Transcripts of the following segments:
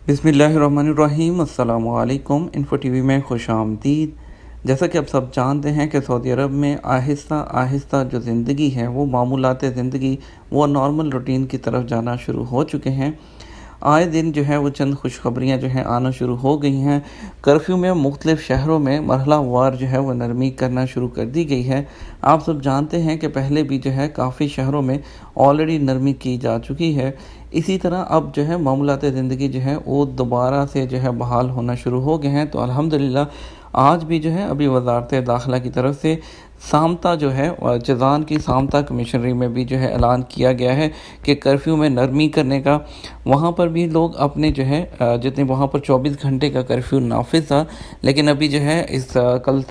बिस्मिल्लाहिर्रहमानिर्रहीम। अस्सलामु अलैकुम। इन्फो टी वी में खुश आमदीद। जैसा कि आप सब जानते हैं कि सऊदी अरब में आहिस्ता आहिस्ता जो ज़िंदगी है वो मामूलात ज़िंदगी वो नॉर्मल रूटीन की तरफ जाना शुरू हो चुके हैं। आए दिन जो है वो चंद खुशखबरियाँ जो हैं आना शुरू हो गई हैं। कर्फ्यू में मुख्तलिफ़ शहरों में मरहला वार जो है वो नरमी करना शुरू कर दी गई है। आप सब जानते हैं कि पहले भी जो है काफ़ी शहरों में ऑलरेडी नरमी की जा चुकी है। इसी तरह अब जो है मामूलात ज़िंदगी जो है वो दोबारा से जो है बहाल होना शुरू हो गए हैं। तो अल्हम्दुलिल्लाह आज भी जो है अभी वज़ारत दाखिला की तरफ से सामता जो है जज़ान की सामता कमिशनरी में भी जो है ऐलान किया गया है कि कर्फ्यू में नरमी करने का। वहाँ पर भी लोग अपने जो है जितने वहाँ पर 24 घंटे का कर्फ्यू नाफिज था, लेकिन अभी जो है इस कल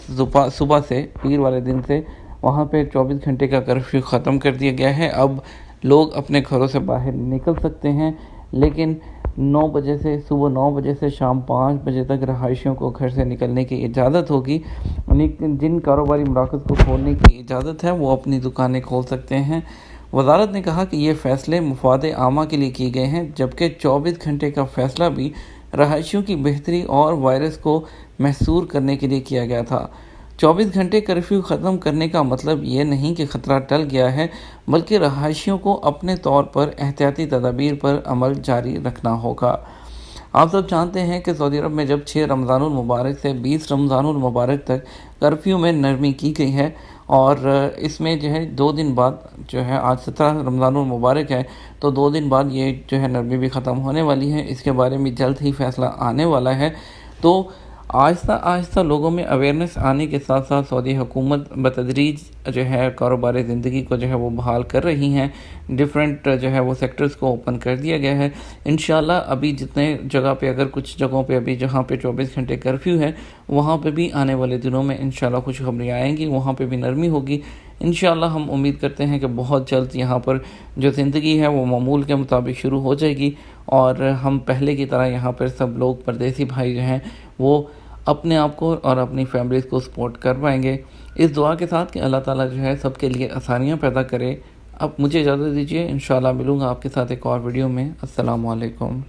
सुबह से पीर वाले दिन से वहाँ पे 24 घंटे का कर्फ्यू ख़त्म कर दिया गया है। अब लोग अपने घरों से बाहर निकल सकते हैं, लेकिन 9 बजे से सुबह 9 बजे से शाम 5 बजे तक रहायशियों को घर से निकलने की इजाज़त होगी। लेकिन जिन कारोबारी मराकज़ को खोलने की इजाज़त है वो अपनी दुकानें खोल सकते हैं। वज़ारत ने कहा कि ये फ़ैसले मुफ़ाद आमा के लिए किए गए हैं, जबकि 24 घंटे का फ़ैसला भी रहायशियों की बेहतरी और वायरस को महसूर करने के लिए किया गया था। 24 घंटे कर्फ्यू ख़त्म करने का मतलब ये नहीं कि ख़तरा टल गया है, बल्कि रहायशियों को अपने तौर पर एहतियाती तदाबीर पर अमल जारी रखना होगा। आप सब जानते हैं कि सऊदी अरब में जब 6 रमज़ानुल मुबारक से 20 रमज़ानुल मुबारक तक कर्फ्यू में नरमी की गई है, और इसमें जो है 2 दिन बाद जो है आज 17 रमज़ानुल मुबारक है, तो 2 दिन बाद ये जो है नरमी भी ख़त्म होने वाली है। इसके बारे में जल्द ही फ़ैसला आने वाला है। तो आहिस्ता आहिस्ता लोगों में अवेयरनेस आने के साथ साथ सऊदी हुकूमत बतदरीज जो है कारोबार ज़िंदगी को जो है वो बहाल कर रही हैं। डिफरेंट जो है वो सेक्टर्स को ओपन कर दिया गया है। इंशाल्लाह अभी जितने जगह पे, अगर कुछ जगहों पे अभी जहाँ पे 24 घंटे कर्फ्यू है, वहाँ पे भी आने वाले दिनों में इंशाल्लाह खुशखबरियाँ आएंगी, वहाँ पे भी नरमी होगी। इंशाल्लाह हम उम्मीद करते हैं कि बहुत जल्द यहाँ पर जो ज़िंदगी है वो मामूल के मुताबिक शुरू हो जाएगी, और हम पहले की तरह यहाँ पर सब लोग परदेसी भाई जो हैं वो अपने आप को और अपनी फैमिलीज़ को सपोर्ट कर पाएंगे। इस दुआ के साथ कि अल्लाह ताला जो है सबके लिए आसानियाँ पैदा करे। अब मुझे इजाज़त दीजिए, इंशाल्लाह मिलूँगा आपके साथ एक और वीडियो में। अस्सलामु अलैकुम।